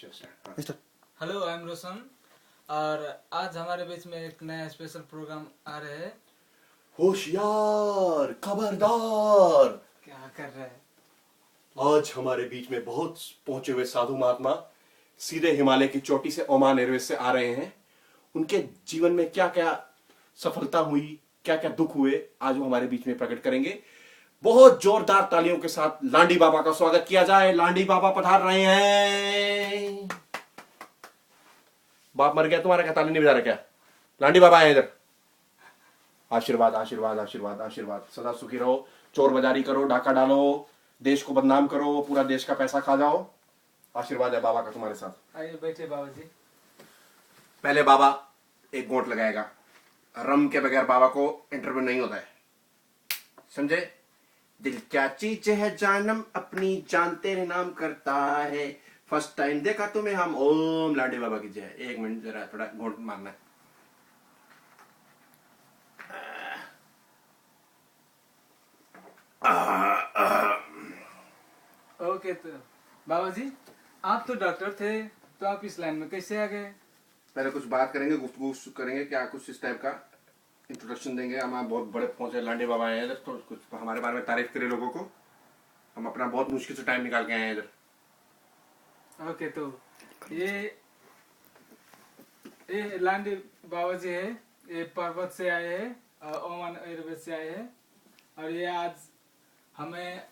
Mister hello, I am रोशन और आज हमारे बीच में एक नया स्पेशल प्रोग्राम आ रहे हैं। होशियार खबरदार। क्या कर रहे हैं? आज हमारे बीच में बहुत पहुंचे हुए साधु महात्मा सीधे हिमालय की चोटी से ओमान एयरवेज से आ रहे हैं। उनके जीवन में क्या क्या सफलता हुई, क्या क्या दुख हुए, आज वो हमारे बीच में प्रकट करेंगे। बहुत जोरदार तालियों के साथ लांडी बाबा का स्वागत किया जाए। लांडी बाबा पधार रहे हैं। बाप मर गया तुम्हारा, क्या ताली नहीं बजा रहा क्या? लांडी बाबा आए इधर। आशीर्वाद आशीर्वाद आशीर्वाद आशीर्वाद। सदा सुखी रहो, चोर बाजारी करो, डाका डालो, देश को बदनाम करो, पूरा देश का पैसा खा जाओ। आशीर्वाद है बाबा का तुम्हारे साथ। आइए बैठे बाबा जी। पहले बाबा एक घोंट लगाएगा। रम के बगैर बाबा को इंटरव्यू नहीं होता है, समझे? दिल क्या चीज है जानम अपनी, जान तेरे नाम करता है। फर्स्ट टाइम देखा तुम्हें हम, ओम लांडी बाबा की जय। एक मिनट जरा थोड़ा घोंट मारना है। ओके, तो बाबा जी आप तो डॉक्टर थे, तो आप इस लाइन में कैसे आ गए? पहले कुछ बात करेंगे, गुफ्तगू करेंगे, क्या कुछ इस टाइप का इंट्रोडक्शन देंगे। हम बहुत बड़े पहुंचे, लांडी बाबा आए हैं इधर, तो कुछ हमारे बारे में तारीफ करें लोगों को। हम अपना बहुत मुश्किल से टाइम निकाल के आए हैं इधर। ओके, तो ये लांडी बाबा जी है, ये पर्वत से आए हैं, ओमान एयरवेज से आए हैं और ये आज हमें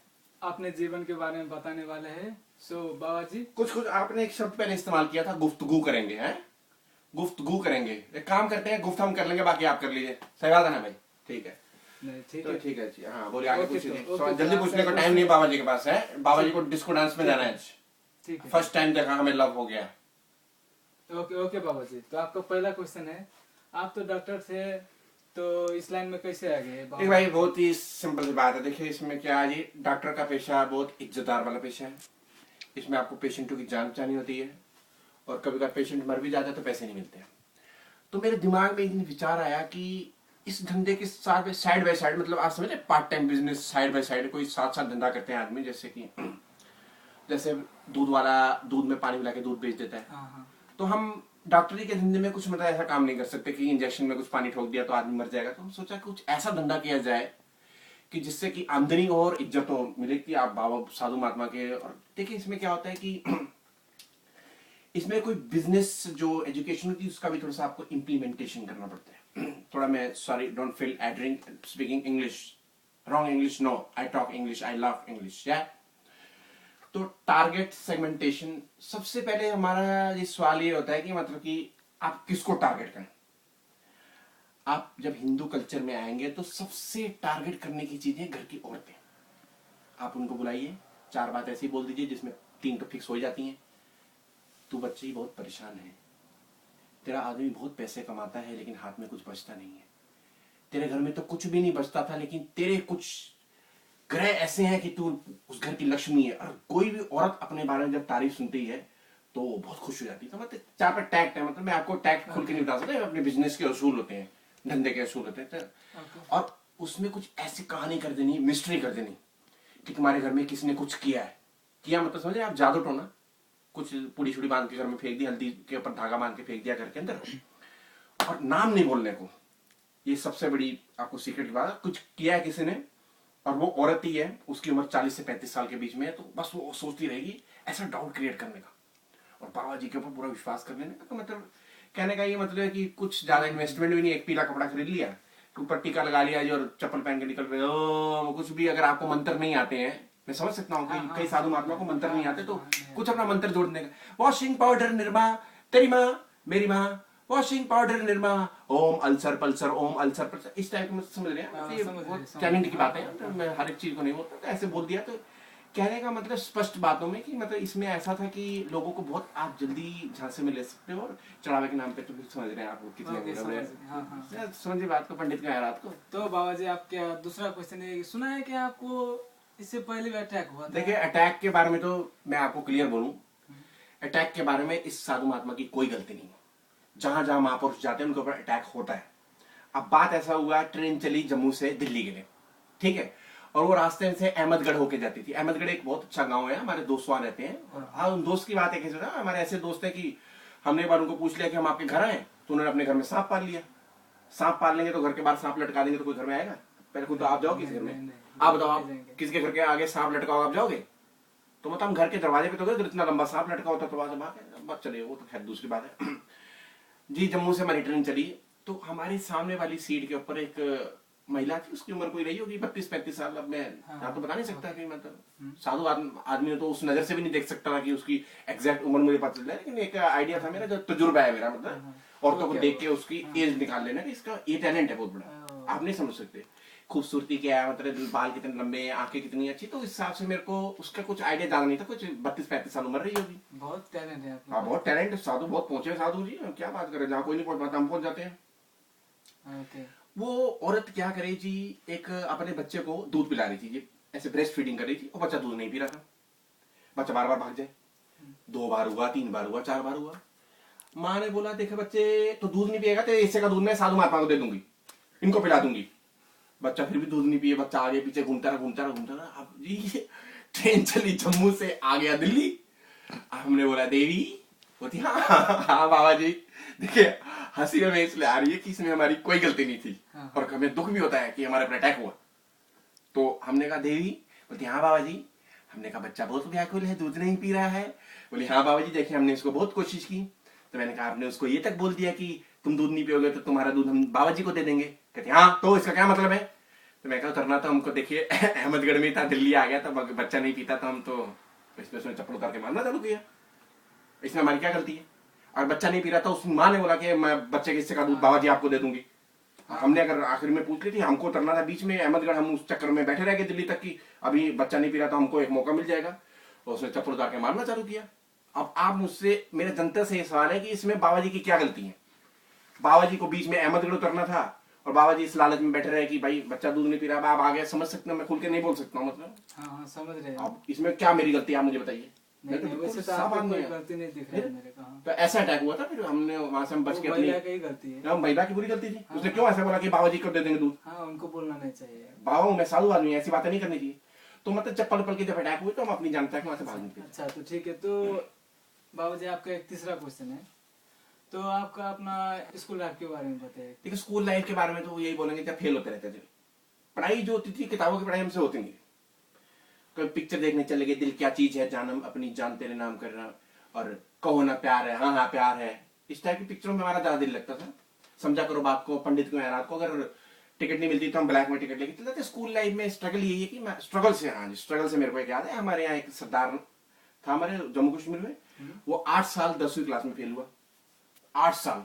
अपने जीवन के बारे में बताने वाले हैं। सो बाबा जी, कुछ आपने एक शब्द पहले इस्तेमाल किया था, गुफ्तगू करेंगे। हैं, गुफ्तगू करेंगे। एक काम करते हैं, गुफ्त हम कर लेंगे, बाकी आप कर लीजिए। सही बात है ना भाई? ठीक है, नहीं ठीक तो है। ठीक है जी। हाँ बोलिए, आगे ओके, पूछिए। तो ओके, जल्दी तो पूछने का आपसे टाइम नहीं बाबा जी के पास है। बाबा जी को डिस्को डांस में जाना है आज। ठीक है। फर्स्ट टाइम देखा हमें लव हो गया। ओके ओके बाबा जी, तो आपका पहला क्वेश्चन है, आप तो डॉक्टर थे, तो इस लाइन में कैसे आ गए? देख भाई, बहुत ही सिंपल सी बात है। देखिए इसमें क्या है जी, डॉक्टर का पेशा बहुत इज्जतदार वाला पेशा है। इसमें आपको पेशेंटों की जान बचानी होती है, और कभी कभी पेशेंट मर भी जाता है तो पैसे नहीं मिलते हैं। तो मेरे दिमाग में एक दिन विचार आया कि इस धंधे के साथ साइड बाय साइड, मतलब आप समझे, part time business side by side, कोई साथ साथ धंधा करते हैं आदमी। जैसे कि जैसे दूध वाला दूध में पानी मिला के दूध बेच देता है। हाँ। तो हम डॉक्टरी के धंधे में कुछ मतलब ऐसा काम नहीं कर सकते कि इंजेक्शन में कुछ पानी ठोक दिया तो आदमी मर जाएगा। तो हम सोचा कुछ ऐसा धंधा किया जाए कि जिससे कि आमदनी और इज्जत हो मिले, कि आप बाबा साधु महात्मा के। और देखिए इसमें क्या होता है कि इसमें कोई बिजनेस जो एजुकेशन होती है उसका भी थोड़ा सा आपको इम्प्लीमेंटेशन करना पड़ता है। थोड़ा मैं sorry, don't feel I drink speaking English, wrong English, no I talk English, I love English. या तो टारगेट सेगमेंटेशन, सबसे पहले हमारा ये सवाल ये होता है कि मतलब कि आप किसको टारगेट करें। आप जब हिंदू कल्चर में आएंगे तो सबसे टारगेट करने की चीज है घर की औरतें। आप उनको बुलाइए, चार बात ऐसी बोल दीजिए जिसमें तीन तो फिक्स हो जाती हैं। तू बच्ची बहुत परेशान है, तेरा आदमी बहुत पैसे कमाता है लेकिन हाथ में कुछ बचता नहीं है, तेरे घर में तो कुछ भी नहीं बचता था लेकिन तेरे कुछ ग्रह ऐसे हैं कि तू उस घर की लक्ष्मी है। और कोई भी औरत अपने बारे में जब तारीफ सुनती है तो वो बहुत खुश हो जाती है। तो मतलब चार पर टैक्ट है, मतलब मैं आपको टैक्ट खुल के नहीं बता सकता, अपने बिजनेस के असूल होते हैं, धंधे के असूल होते हैं। और उसमें कुछ ऐसी कहानी कर देनी, मिस्ट्री कर देनी कि तुम्हारे घर में किसने कुछ किया है। किया मतलब समझे आप, जादू टोना, कुछ पूड़ी छुड़ी बांध के घर में फेंक दी, हल्दी के ऊपर धागा बांध के फेंक दिया घर के अंदर, और नाम नहीं बोलने को। ये सबसे बड़ी आपको सीक्रेट की बात है। कुछ किया है किसी ने और वो औरत ही है, उसकी उम्र 40 से 35 साल के बीच में है, तो बस वो सोचती रहेगी ऐसा डाउट क्रिएट करने का और बाबा जी के ऊपर पूरा विश्वास कर लेने का। तो मतलब कहने का ये मतलब है कि कुछ ज्यादा इन्वेस्टमेंट भी नहीं, एक पीला कपड़ा खरीद लिया, ऊपर टीका लगा लिया जी और चप्पल पहन के निकल गए। कुछ भी अगर आपको मंत्र नहीं आते हैं, मैं समझ सकता हूँ कि कई साधु महात्मा को मंत्र नहीं आते, तो कुछ अपना मंत्र जोड़ देने का। वॉशिंग पाउडर निरमा, तेरी माँ मेरी माँ, वॉशिंग पाउडर निरमा, ओम अल्सर पल्सर, ओम अल्सर पल्सर, इस टाइप में समझ रहे हैं। टैलेंट की बात है, तो मैं हर एक चीज को नहीं बोलता, तो ऐसे बोल दिया। तो कहने का मतलब स्पष्ट बातों में कि मतलब इसमें ऐसा था कि लोगों को बहुत आप जल्दी झांसे में ले सकते हो, और चढ़ावे के नाम पे तो फिर समझ रहे हैं आप कितने समझिए बात को, पंडित का रात को। तो बाबा जी आप क्या, दूसरा क्वेश्चन है, सुना है कि आपको इससे पहले भी अटैक हुआ था? देखिए अटैक के बारे में तो मैं आपको क्लियर बोलूं, अटैक के बारे में इस साधु महात्मा की कोई गलती नहीं है। जहां जहां महापुरुष जाते हैं उनके ऊपर अटैक होता है। अब बात ऐसा हुआ, ट्रेन चली जम्मू से दिल्ली के लिए, ठीक है, और वो रास्ते से अहमदगढ़ होके जाती थी। अहमदगढ़ एक बहुत अच्छा गांव है, हमारे दोस्त वहां रहते हैं। और हाँ, उन दोस्त की बात है, कैसे ना, हमारे ऐसे दोस्त है कि हमने एक बार उनको पूछ लिया कि हम आपके घर आए, तो उन्होंने अपने घर में सांप पाल लिया। सांप पाल लेंगे तो घर के बाहर सांप लटका देंगे तो कोई घर में आएगा? पहले खुद तो आप जाओ किसी घर नहीं, में, नहीं, आप बताओ, आप जाएंगे। किसके घर के आगे सांप लटकाओ, आप जाओगे? तो मतलब हम घर के दरवाजे पे तो गए, इतना लंबा सांप लटका होता तो वहां से भाग बात चले, वो तो खैर दूसरी बात है। जी, जम्मू से हमारी ट्रेन चली, तो हमारे सामने वाली सीट के ऊपर एक महिला थी, उसकी उम्र कोई रही होगी 32-35 साल। अब मैं यहाँ तो बता नहीं सकता कि मतलब साधु आदमी तो उस नजर से भी नहीं देख सकता था कि उसकी एग्जैक्ट उम्र मुझे पता चल जाए, लेकिन एक आइडिया था मेरा, जो तजुर्बा है मेरा, मतलब औरतों को देख के उसकी एज निकाल लेना कि इसका ये टैलेंट है बहुत बड़ा। आप नहीं समझ सकते खूबसूरती क्या है, मतलब बाल कितने लंबे हैं, आंखें कितनी अच्छी, तो इस हिसाब से मेरे को उसका कुछ आइडिया ज्यादा नहीं था, कुछ 32-35 साल उम्र रही होगी। बहुत टैलेंट है आपके हाँ, बहुत टैलेंट, साधु बहुत पहुंचे साधु जी, हम क्या बात करें, जहाँ कोई नहीं पहुंच पाता हम पहुंच जाते हैं। पास। ओके। वो औरत क्या करे जी, एक अपने बच्चे को दूध पिला रही थी जी, ऐसे ब्रेस्ट फीडिंग कर रही थी, और बच्चा दूध नहीं पी रहा था। बच्चा बार बार भाग जाए, 2 बार हुआ, 3 बार हुआ, 4 बार हुआ। माँ ने बोला, देखे बच्चे तो दूध नहीं पिएगा तो इससे का दूध मैं साधु महात्मा को दे दूंगी, इनको पिला दूंगी। बच्चा फिर भी दूध नहीं पिए, बच्चा आगे पीछे घूमता रहा। अब जी ट्रेन चली जम्मू से आ गया दिल्ली। हमने बोला देवी, बोलती हाँ बाबा जी। देखिए हंसी हमें इसलिए आ रही है कि इसमें हमारी कोई गलती नहीं थी, और हमें दुख भी होता है कि हमारे पर अटैक हुआ। तो हमने कहा देवी, बोलती हाँ बाबा जी। हमने कहा बच्चा बहुत व्याकुल है, दूध नहीं पी रहा है। बोली हाँ बाबा जी, देखिए हमने इसको बहुत कोशिश की। तो मैंने कहा आपने उसको ये तक बोल दिया कि तुम दूध नहीं पियोगे तो तुम्हारा दूध हम बाबा जी को दे देंगे। कहते हाँ, तो इसका क्या मतलब है? तो मैं कहा उतरना तो हमको, देखिए अहमदगढ़ में था, दिल्ली आ गया था, बच्चा नहीं पीता तो हम तो इसमें चप्पल उतार के मारना चालू किया। इसमें हमारी क्या गलती है? और बच्चा नहीं पी रहा था, उस माँ ने बोला कि मैं बच्चे के हिस्से का दूध बाबा जी आपको दे दूंगी। हमने अगर आखिर में पूछ ली थी, हमको उतरना था बीच में अहमदगढ़, हम उस चक्कर में बैठे रह गए दिल्ली तक की अभी बच्चा नहीं पी रहा तो हमको एक मौका मिल जाएगा, और उसने चप्पल उतार के मारना चालू किया। अब आप मुझसे, मेरे जनता से ये सवाल है कि इसमें बाबा जी की क्या गलती है? बाबा जी को बीच में अहमदगढ़ उतरना था, और बाबा जी इस लालच में बैठे रहे कि भाई बच्चा दूध नहीं पी रहा, आप आगे समझ सकते हो, मैं खुल के नहीं बोल सकता हूँ, मतलब हाँ, समझ रहे हैं। अब इसमें क्या मेरी गलती है, आप मुझे बताइए। नहीं, वैसे तो आपको कोई गलती नहीं दिख रहा है मेरे को। हाँ। तो ऐसा अटैक हुआ था, फिर हमने वहां से हम बच के अपनी, महिला की ही गलती है। महिला की बुरी गलती थी। उसने क्यों ऐसा बोला कि बाबा जी को दे देंगे दूध? हाँ, उनको बोलना नहीं चाहिए। बाबा मैं साधु आदमी, ऐसी बातें नहीं करनी चाहिए। तो मतलब चप्पल पल के जब अटैक हुए तो हम अपनी जनता के वहां से भाग निकले। अच्छा, तो ठीक है। तो बाबा जी, आपका एक तीसरा क्वेश्चन है, तो आपका अपना स्कूल लाइफ के बारे में बताइए। देखिए स्कूल लाइफ के बारे में तो यही बोलेंगे जब फेल होते रहते थे। पढ़ाई जो होती थी, किताबों की पढ़ाई हमसे होती नहीं। कभी पिक्चर देखने चले गए, दिल क्या चीज है, जानम अपनी जान तेरे नाम करना, और कहो ना प्यार है, हाँ हाँ प्यार है, इस टाइप की पिक्चरों में हमारा ज्यादा दिल लगता था। समझा करो बाप को, पंडित को, महाराज को, अगर टिकट नहीं मिलती तो हम ब्लैक में टिकट लेके चलते थे। स्कूल लाइफ में स्ट्रगल यही है कि मैं स्ट्रगल से, हाँ स्ट्रगल से मेरे को एक याद है, हमारे यहाँ एक सरदार था हमारे जम्मू कश्मीर में, वो 8 साल 10वीं क्लास में फेल हुआ, 8 साल।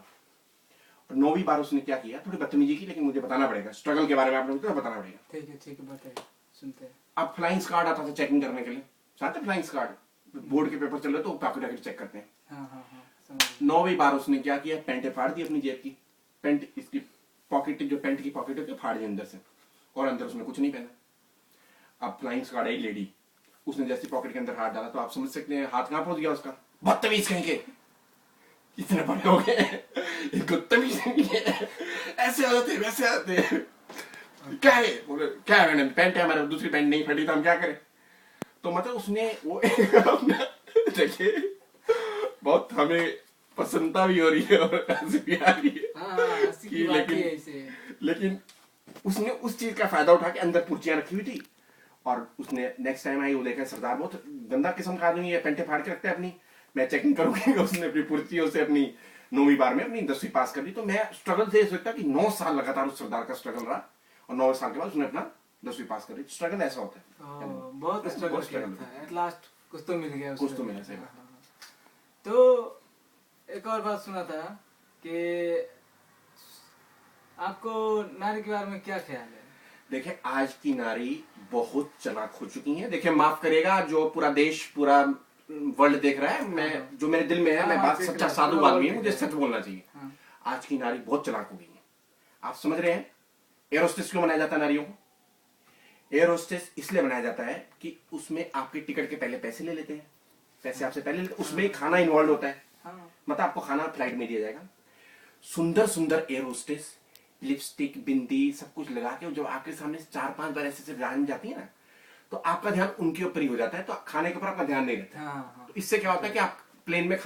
और 9वीं बार उसने क्या किया, थोड़ी बदतमीजी की, लेकिन मुझे बताना पड़ेगा स्ट्रगल के बारे में, आपने तो बताना पड़ेगा। ठीक है, बताइए, सुनते हैं। अब फ्लाइंग स्क्वाड आता था चेकिंग करने के लिए, साथ फ्लाइंग स्क्वाड, बोर्ड के पेपर चल रहे तो पॉकेट चेक करते हैं। हाँ, समझ। 9वीं बार उसने क्या किया, पैंटे फाड़ दी अपनी जेब की, पैंट इसकी पॉकेट, जो पैंट की पॉकेट होती है फाड़ दी अंदर से, और अंदर उसने कुछ नहीं पहना। अब फ्लाइंग स्क्वाड आई लेडी, उसने जैसे पॉकेट के अंदर हाथ डाला तो आप समझ सकते हैं हाथ कहां पहुंच गया उसका। बदतमीज कहीं के, इतने बड़े हो गए, बदतमीज नहीं है, ऐसे आते वैसे आते, क्या है, बोले क्या है मैडम, पैंट है हमारे, दूसरी पैंट नहीं फटी तो हम क्या करें। तो मतलब उसने वो देखिए बहुत हमें प्रसन्नता भी हो रही है और हंसी भी आ रही है। हाँ, लेकिन उसने उस चीज का फायदा उठा के अंदर पुर्चियां रखी हुई थी, और उसने नेक्स्ट टाइम आई वो देखा सरदार बहुत गंदा किस्म का आदमी है, पैंटे फाड़ के रखते हैं अपनी, मैं चेकिंग करूंगी। उसने अपनी पुर्चियों से अपनी 9वीं बार में अपनी 10वीं पास कर दी। तो मैं स्ट्रगल से सोचता कि 9 साल लगातार उस सरदार का स्ट्रगल रहा, और 9 साल के बाद उसने अपना 10वीं पास कर दी। स्ट्रगल ऐसा होता है, बहुत स्ट्रगल किया था, एट लास्ट कुछ तो मिल गया, कुछ तो मिला। सही बात। तो एक और बात सुना था कि आपको नारी के बारे में क्या ख्याल है? देखिए आज की नारी बहुत चालाक हो चुकी है। देखिए माफ करेगा जो पूरा देश, पूरा वर्ल्ड देख रहा है, मैं जो मेरे दिल में है, मैं बात सच्चा साधु आदमी हूँ, मुझे सच बोलना चाहिए। आज की नारी बहुत चालाक हो गई है। आप समझ रहे हैं एयर होस्टेस क्यों बनाया जाता है नारियों को? एयर होस्टेस इसलिए बनाया जाता है कि उसमें आपके टिकट के पहले पैसे ले लेते हैं, पैसे आपसे पहले लेते हैं, उसमें खाना इन्वॉल्व होता है, मतलब आपको खाना फ्लाइट में दिया जाएगा। सुंदर सुंदर एयर होस्टेस लिपस्टिक, बिंदी सब कुछ लगा के जब आपके सामने से 4-5 बार ऐसे ऐसे जान जाती है ना, तो आपका ध्यान उनके ऊपर ही हो जाता है, तो खाने के ऊपर आपका ध्यान नहीं रहता। हाँ हाँ तो इससे क्या होता है कि आप प्लेन में